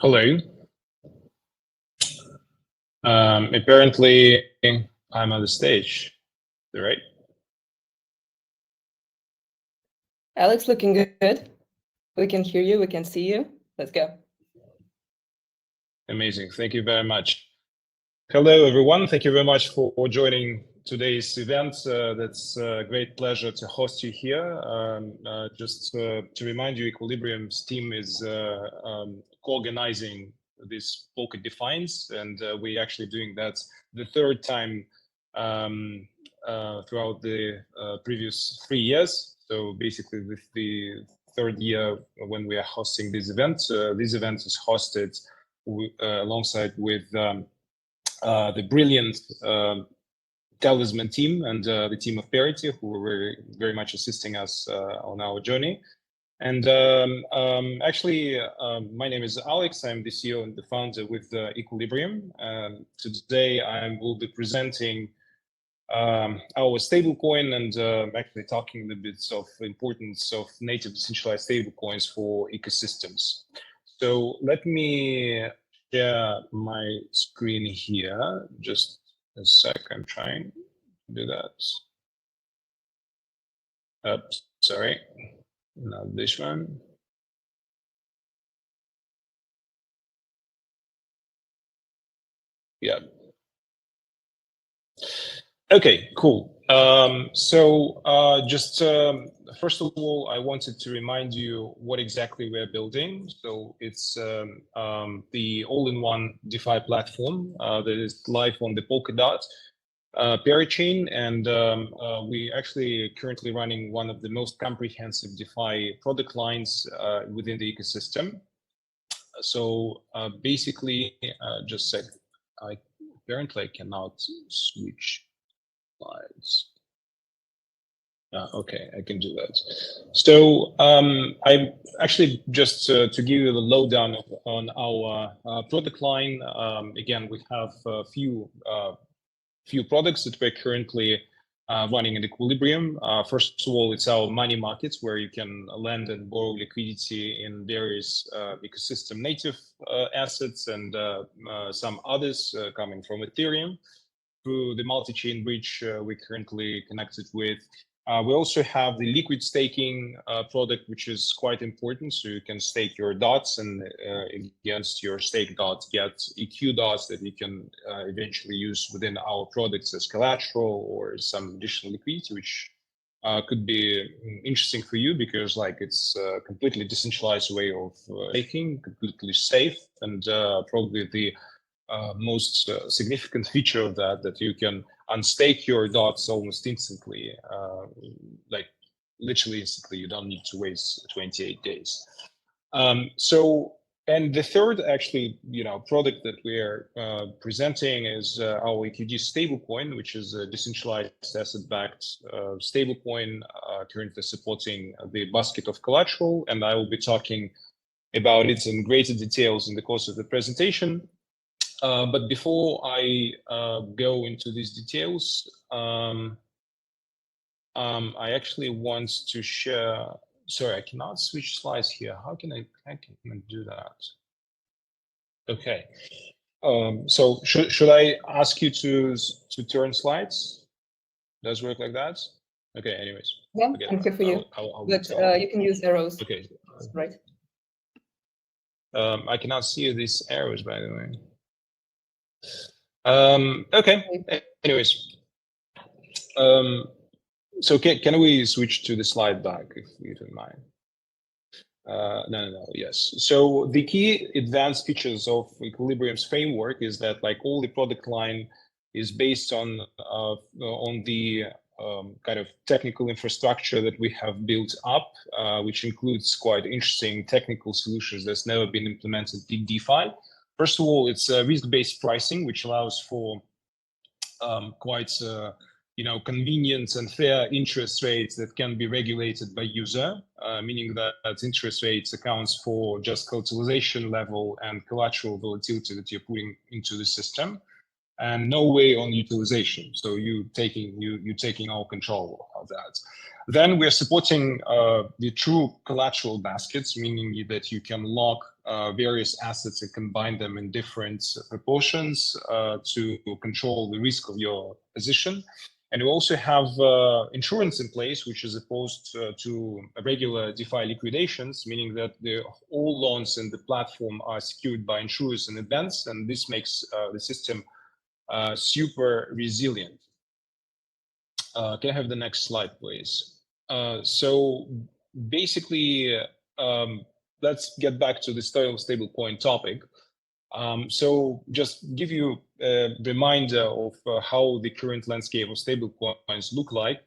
Hello. Apparently, I'm on the stage, right? Alex, looking good. We can hear you, we can see you. Let's go. Amazing. Thank you very much. Hello, everyone. Thank you very much for joining today's event. That's a great pleasure to host you here. Just to remind you, Equilibrium's team is co-organizing this Polkadot Defines, and we're actually doing that the third time throughout the previous 3 years. So basically, with the third year when we are hosting this event is hosted alongside with the brilliant Talisman team and the team of Parity, who were very much assisting us on our journey. And actually, my name is Alex. I'm the CEO and the founder with Equilibrium. Today, I will be presenting our stablecoin and actually talking a bit of the importance of native decentralized stablecoins for ecosystems. So let me share my screen here. Just a sec, I'm trying to do that. Oops, sorry, not this one. Yeah. Okay, cool. Just first of all, I wanted to remind you what exactly we're building. So it's the all-in-one DeFi platform that is live on the Polkadot parachain, and we actually currently running one of the most comprehensive DeFi product lines within the ecosystem. So basically, just a sec, apparently I cannot switch slides. Okay, I can do that. So I actually just to give you the lowdown on our product line. Again, we have a few products that we're currently running in Equilibrium. First of all, it's our money markets where you can lend and borrow liquidity in various ecosystem native assets and some others coming from Ethereum. Through the multi-chain bridge we're currently connected with. We also have the liquid staking product, which is quite important. So you can stake your dots and against your stake dots, get EQ dots that you can eventually use within our products as collateral or some additional liquidity, which could be interesting for you because like it's a completely decentralized way of staking, completely safe, and probably the most significant feature of that you can unstake your dots almost instantly, like literally instantly. You don't need to wait 28 days. And the third actually, product that we are presenting is our EQD stablecoin, which is a decentralized asset-backed stablecoin currently supporting the basket of collateral. And I will be talking about it in greater details in the course of the presentation. But before I go into these details, I actually want to share. Sorry, I cannot switch slides here. How can I do that? Okay. So should I ask you to turn slides? Does it work like that? Okay. Anyways. Yeah, I'm here for you. But you can use arrows. Okay. Right. I cannot see these arrows, by the way. Okay. Anyways, so can we switch to the slide back if you don't mind? No. Yes. So the key advanced features of Equilibrium's framework is that like all the product line is based on the kind of technical infrastructure that we have built up, which includes quite interesting technical solutions that's never been implemented in DeFi. First of all, it's risk-based pricing, which allows for quite convenient and fair interest rates that can be regulated by user, meaning that interest rates accounts for just collateralization level and collateral volatility that you're putting into the system, and no way on utilization. So you taking all control of that. Then we're supporting the true collateral baskets, meaning that you can lock various assets and combine them in different proportions to control the risk of your position. And we also have insurance in place, which is opposed to regular DeFi liquidations, meaning that all loans in the platform are secured by insurers in advance, and this makes the system super resilient. Can I have the next slide, please? So basically, let's get back to the stablecoin topic. So just give you a reminder of how the current landscape of stablecoins look like.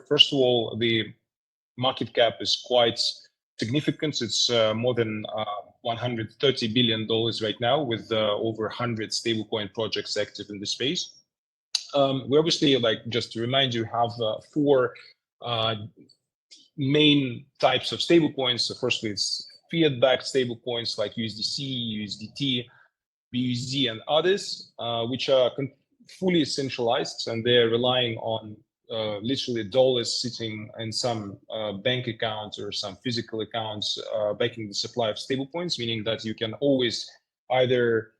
First of all, the market cap is quite significant. It's more than $130 billion right now, with over 100 stablecoin projects active in the space. We obviously, like, just to remind you, have four main types of stablecoins. So firstly, it's fiat-backed stablecoins like USDC, USDT, BUSD, and others, which are fully centralized, and they're relying on literally dollars sitting in some bank account or some physical accounts backing the supply of stablecoins, meaning that you can always either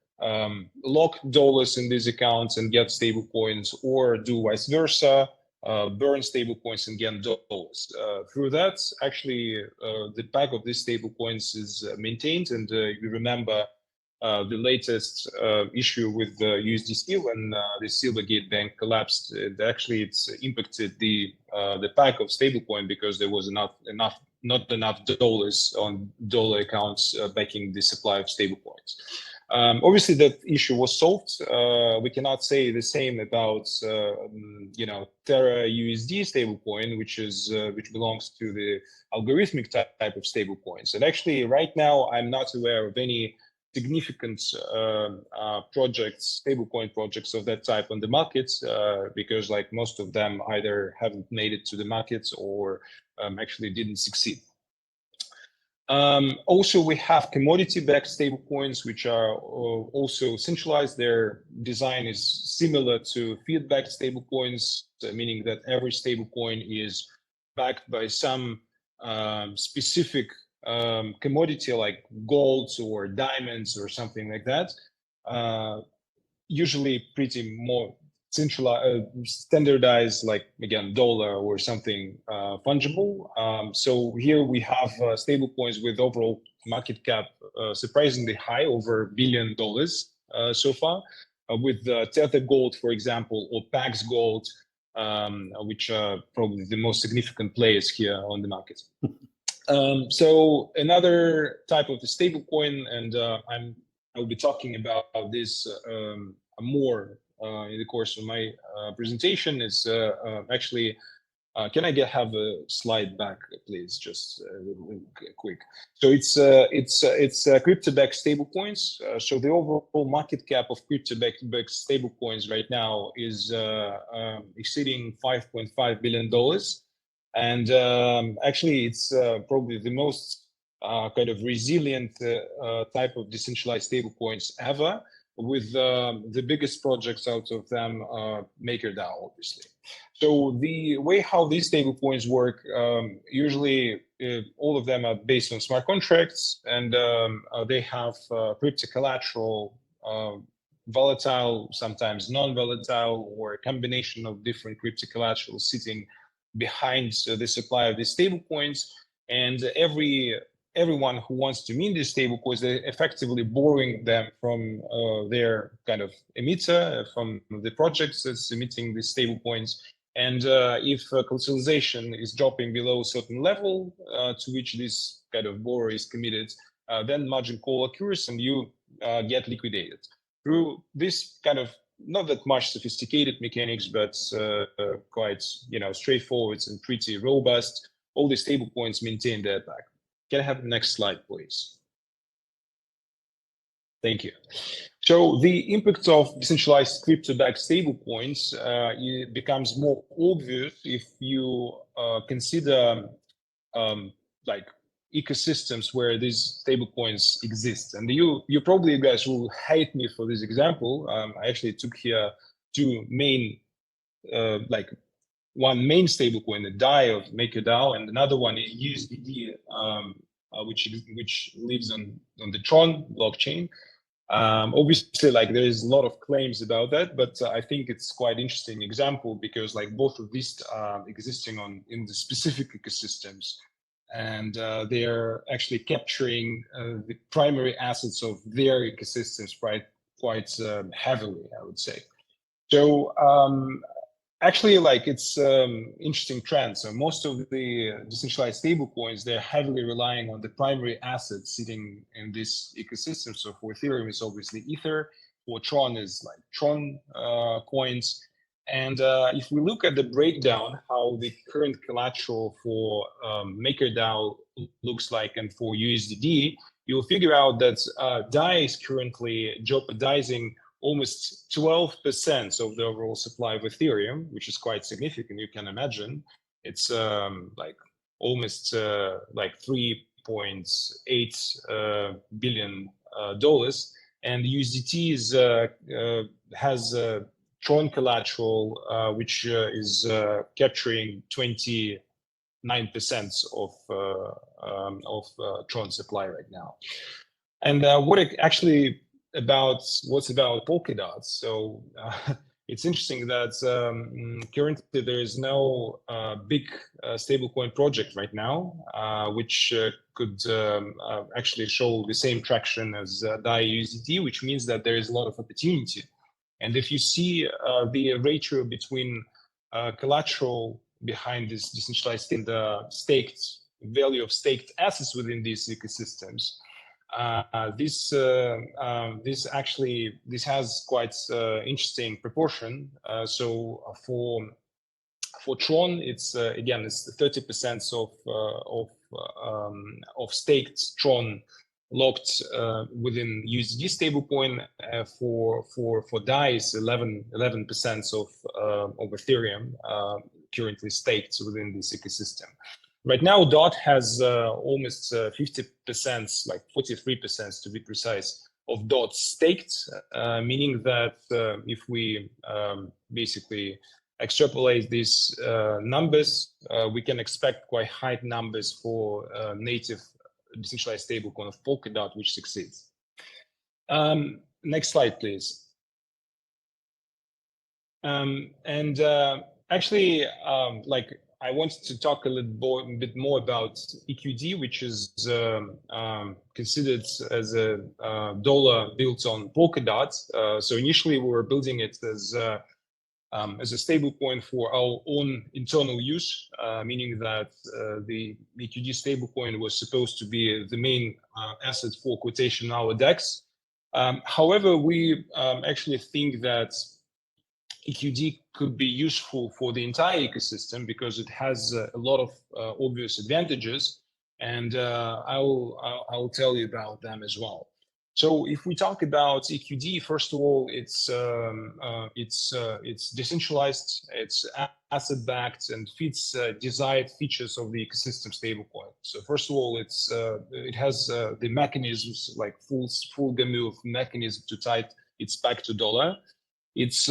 lock dollars in these accounts and get stablecoins, or do vice versa, burn stablecoins and get dollars. Through that, actually, the pack of these stablecoins is maintained. And you remember the latest issue with the USDC when the Silvergate Bank collapsed. It's impacted the pack of stablecoin because there was not enough dollars on dollar accounts backing the supply of stablecoins. Obviously, that issue was solved. We cannot say the same about Terra USD stablecoin, which belongs to the algorithmic type of stablecoins. And actually, right now, I'm not aware of any significant stablecoin projects of that type on the market, because like most of them either haven't made it to the markets or actually didn't succeed. Also, we have commodity-backed stablecoins, which are also centralized. Their design is similar to fiat-backed stablecoins, meaning that every stablecoin is backed by some specific commodity like gold or diamonds or something like that. Usually pretty more centralized, standardized, like again, dollar or something fungible. So here we have stablecoins with overall market cap surprisingly high, over $1 billion so far, with Tether Gold, for example, or Pax Gold, which are probably the most significant players here on the market. So another type of the stablecoin, and I'll be talking about this more in the course of my presentation, is actually, can I have a slide back, please, just quick? So it's crypto-backed stablecoins. So the overall market cap of crypto-backed stablecoins right now is exceeding $5.5 billion. And actually, it's probably the most kind of resilient type of decentralized stablecoins ever, with the biggest projects out of them are MakerDAO, obviously. So the way how these stablecoins work, usually all of them are based on smart contracts, and they have crypto collateral, volatile, sometimes non-volatile, or a combination of different crypto collateral sitting behind the supply of these stablecoins. And everyone who wants to mint these stablecoins, they're effectively borrowing them from their kind of emitter, from the projects that's emitting these stablecoins. And if collateralization is dropping below a certain level to which this kind of borrower is committed, then margin call occurs and you get liquidated. Through this kind of not that much sophisticated mechanics, but quite straightforward and pretty robust, all the stablecoins maintain their back. Can I have the next slide, please? Thank you. So the impact of decentralized crypto-backed stablecoins it becomes more obvious if you consider like ecosystems where these stablecoins exist. And you probably guys will hate me for this example. I actually took here two main like one main stablecoin, the DAI of MakerDAO, and another one USDD, which lives on the Tron blockchain. Obviously, like there is a lot of claims about that, but I think it's quite interesting example because like both of these are existing in the specific ecosystems, and they're actually capturing the primary assets of their ecosystems quite heavily, I would say. So actually, like it's interesting trend. So most of the decentralized stablecoins, they're heavily relying on the primary assets sitting in this ecosystem. So for Ethereum, it's obviously Ether. For Tron is like Tron coins. And if we look at the breakdown, how the current collateral for MakerDAO looks like and for USDD, you'll figure out that DAI is currently jeopardizing almost 12% of the overall supply of Ethereum, which is quite significant. You can imagine it's like almost like $3.8 billion, and USDT has Tron collateral, which is capturing 29% of Tron supply right now. And what's about Polkadot? So it's interesting that currently there is no big stablecoin project right now, which could actually show the same traction as DAI USDT, which means that there is a lot of opportunity. And if you see the ratio between collateral behind this decentralized and the value of staked assets within these ecosystems, this has quite interesting proportion. So for Tron, it's again it's 30% of staked Tron locked within USD stablecoin. For DAI, is 11% of Ethereum currently staked within this ecosystem. Right now, DOT has almost 50%, like 43% to be precise, of DOT staked, meaning that if we basically extrapolate these numbers, we can expect quite high numbers for native decentralized stablecoin of Polkadot, which succeeds. Next slide, please. Actually, like I wanted to talk a bit more about EQD, which is considered as a dollar built on Polkadot. So initially, we were building it as a stablecoin for our own internal use, meaning that the EQD stablecoin was supposed to be the main asset for quotation in our DEX. However, we actually think that EQD could be useful for the entire ecosystem because it has a lot of obvious advantages, and I will tell you about them as well. So if we talk about EQD, first of all, it's decentralized, it's asset-backed, and fits desired features of the ecosystem stablecoin. So first of all, it has the mechanisms, like full gamut of mechanisms to tie its back to dollar. It's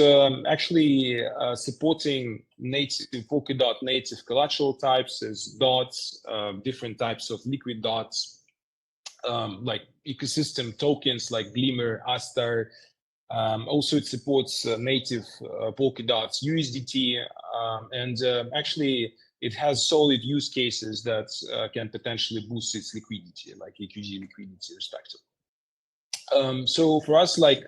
actually supporting native Polkadot native collateral types as dots, different types of liquid dots, like ecosystem tokens like Glimmer, Astar. Also, it supports native Polkadot's USDT, and actually it has solid use cases that can potentially boost its liquidity, like EQD liquidity, respectively. So for us, like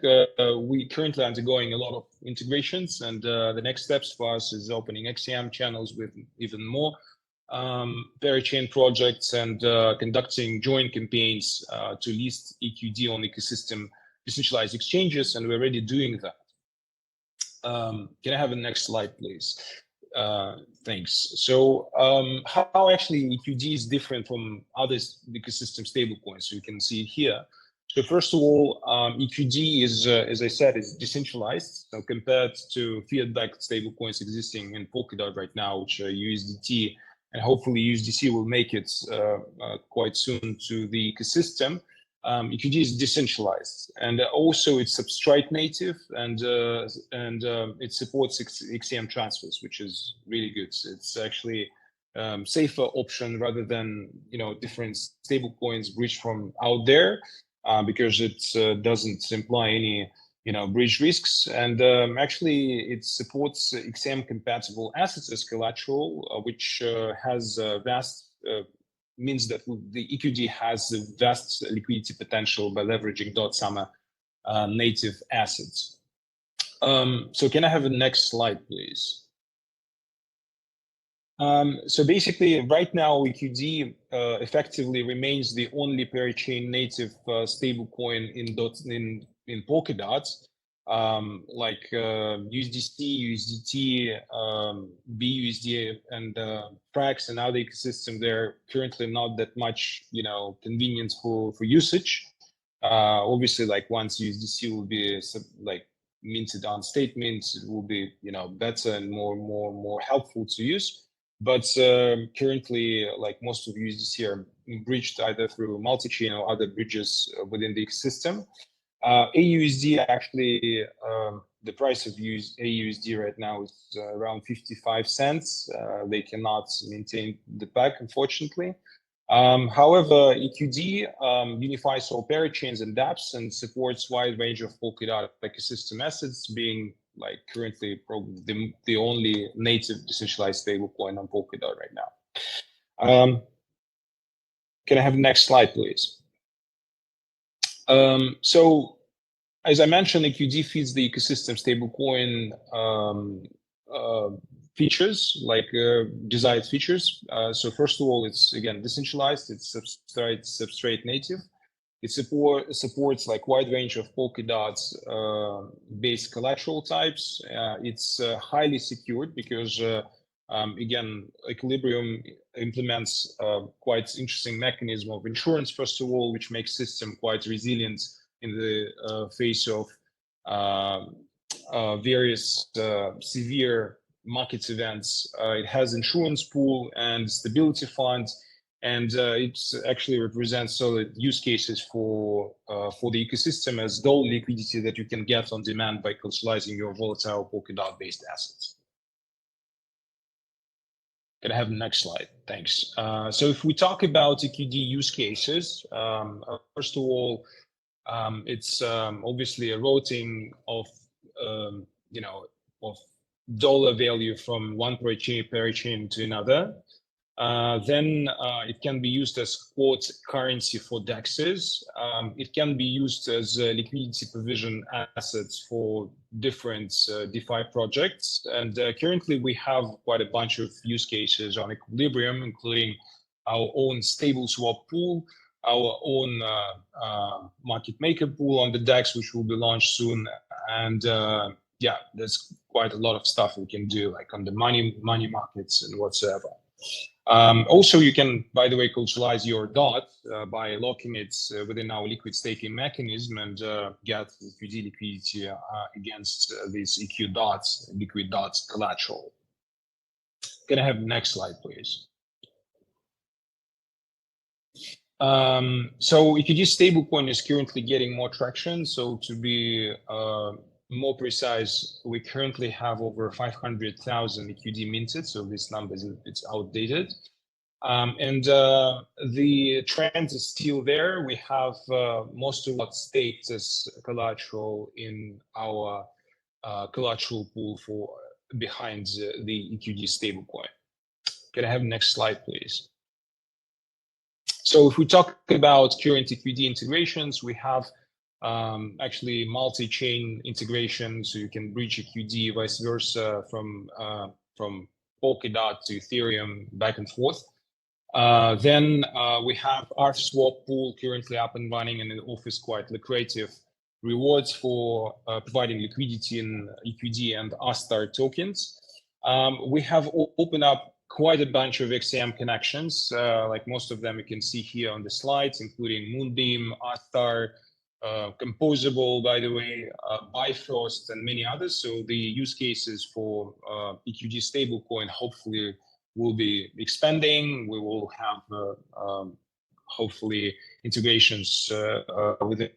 we currently undergoing a lot of integrations, and the next steps for us is opening XCM channels with even more parachain projects and conducting joint campaigns to list EQD on ecosystem decentralized exchanges, and we're already doing that. Can I have the next slide, please? Thanks. So how actually EQD is different from other ecosystem stablecoins? So you can see it here. So first of all, EQD is, as I said, is decentralized. So compared to fiat-backed stablecoins existing in Polkadot right now, which are USDT, and hopefully USDC will make it quite soon to the ecosystem. EQD is decentralized, and also it's substrate native, and it supports XCM transfers, which is really good. So it's actually safer option rather than different stable coins bridged from out there, because it doesn't imply any bridge risks, and actually it supports XCM compatible assets as collateral, which has vast means that the EQD has a vast liquidity potential by leveraging Summer native assets. So can I have the next slide, please? So basically, right now, EQD effectively remains the only parachain native stablecoin in Polkadot. Like USDC, USDT, BUSD, and Frax and other ecosystem, they're currently not that much, convenient for usage. Obviously, like once USDC will be minted on statements, it will be better and more helpful to use. But currently, like most of USDC are bridged either through multi-chain or other bridges within the ecosystem. AUSD actually, the price of AUSD right now is around 55 cents. They cannot maintain the peg, unfortunately. However, EQD unifies all parachains and dApps and supports wide range of Polkadot ecosystem assets, being like currently probably the only native decentralized stablecoin on Polkadot right now. Can I have the next slide, please? So as I mentioned, EQD feeds the ecosystem stablecoin features, like desired features. So first of all, it's again decentralized, it's substrate native. It supports like wide range of Polkadot based collateral types. It's highly secured because again, Equilibrium implements quite interesting mechanism of insurance, first of all, which makes system quite resilient in the face of various severe market events. It has insurance pool and stability fund, and it actually represents solid use cases for the ecosystem as dual liquidity that you can get on demand by collateralizing your volatile Polkadot-based assets. Can I have the next slide? Thanks. So if we talk about EQD use cases, first of all, it's obviously a routing of of dollar value from one parachain to another. Then it can be used as quote currency for DEXs. It can be used as liquidity provision assets for different DeFi projects. And currently we have quite a bunch of use cases on Equilibrium, including our own stable swap pool, our own market maker pool on the DEX, which will be launched soon. And yeah, there's quite a lot of stuff we can do, like on the money markets and whatsoever. Also, you can, by the way, collateralize your DOT by locking it within our liquid staking mechanism and get EQD liquidity against these EQ dots, liquid dots collateral. Can I have the next slide, please? So EQD stablecoin is currently getting more traction. So to be more precise, we currently have over 500,000 EQD minted. So this number it's outdated. And the trend is still there. We have most of what staked as collateral in our collateral pool for behind the EQD stablecoin. Can I have the next slide, please? So if we talk about current EQD integrations, we have actually multi-chain integration, so you can bridge EQD vice versa from Polkadot to Ethereum back and forth. Then we have our swap pool currently up and running, and it offers quite lucrative rewards for providing liquidity in EQD and Astar tokens. We have opened up quite a bunch of XCM connections, like most of them you can see here on the slides, including Moonbeam, Astar, Composable, by the way, Bifrost, and many others. So the use cases for EQD stablecoin hopefully will be expanding. We will have hopefully integrations within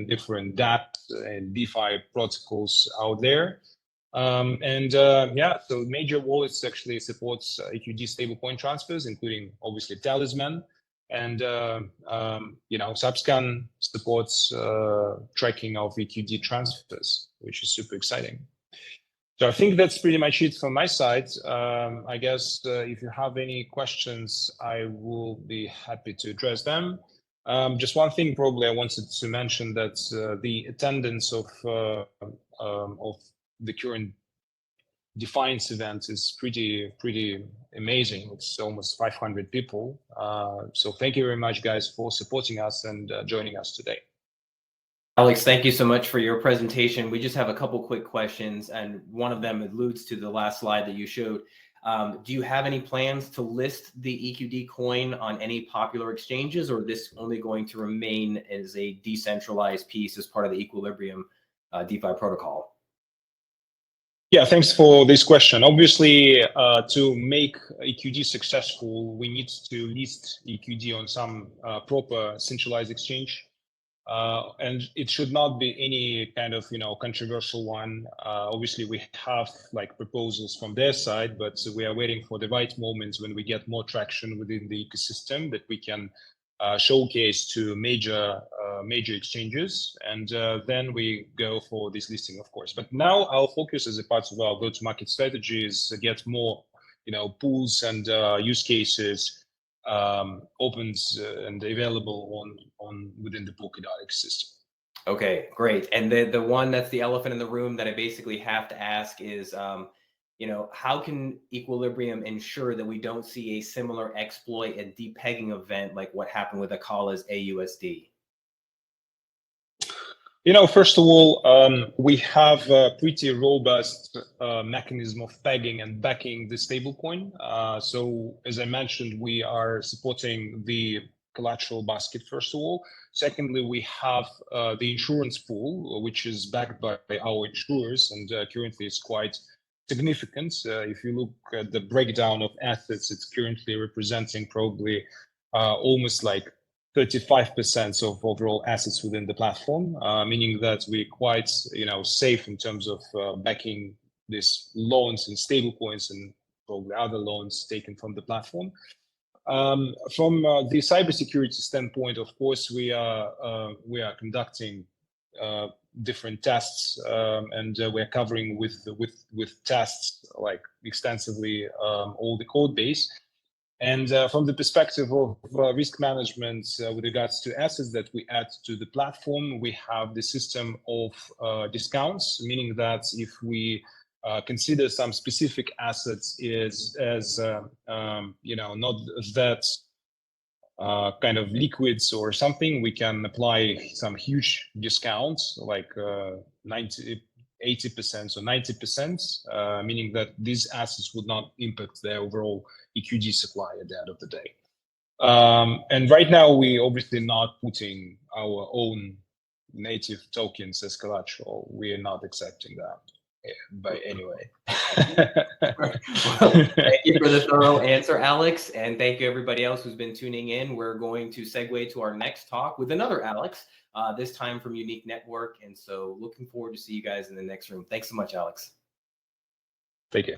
different DApp and DeFi protocols out there. Yeah, so major wallets actually supports EQD stablecoin transfers, including obviously Talisman, and Subscan supports tracking of EQD transfers, which is super exciting. So I think that's pretty much it from my side. I guess if you have any questions, I will be happy to address them. Just one thing probably I wanted to mention, that the attendance of the current Defiance event is pretty amazing. It's almost 500 people. So thank you very much, guys, for supporting us and joining us today. Alex, thank you so much for your presentation. We just have a couple quick questions, and one of them alludes to the last slide that you showed. Do you have any plans to list the EQD coin on any popular exchanges, or is this only going to remain as a decentralized piece as part of the Equilibrium DeFi protocol? Yeah, thanks for this question. Obviously, to make EQD successful, we need to list EQD on some proper centralized exchange. And it should not be any kind of controversial one. Obviously, we have like proposals from their side, but we are waiting for the right moments when we get more traction within the ecosystem that we can showcase to major exchanges, and then we go for this listing, of course. But now our focus as a part of our go-to-market strategy is to get more pools and use cases opened and available on within the Polkadot ecosystem. Okay, great. And the one that's the elephant in the room that I basically have to ask is, how can Equilibrium ensure that we don't see a similar exploit and depegging event like what happened with Akala's AUSD? First of all, we have a pretty robust mechanism of pegging and backing the stablecoin. So as I mentioned, we are supporting the collateral basket, first of all. Secondly, we have the insurance pool, which is backed by our insurers, and currently it's quite significant. If you look at the breakdown of assets, it's currently representing probably almost like 35% of overall assets within the platform, meaning that we're quite safe in terms of backing these loans and stablecoins and probably other loans taken from the platform. From the cybersecurity standpoint, of course, we are conducting different tests, and we're covering with tests like extensively all the code base. And from the perspective of risk management with regards to assets that we add to the platform, we have the system of discounts, meaning that if we consider some specific assets as not that kind of liquids or something, we can apply some huge discounts like 80% or 90%, meaning that these assets would not impact their overall EQD supply at the end of the day. And right now, we obviously not putting our own native tokens as collateral. We are not accepting that. But anyway. Well, thank you for the thorough answer, Alex, and thank you everybody else who's been tuning in. We're going to segue to our next talk with another Alex, this time from Unique Network, and so looking forward to see you guys in the next room. Thanks so much, Alex. Thank you.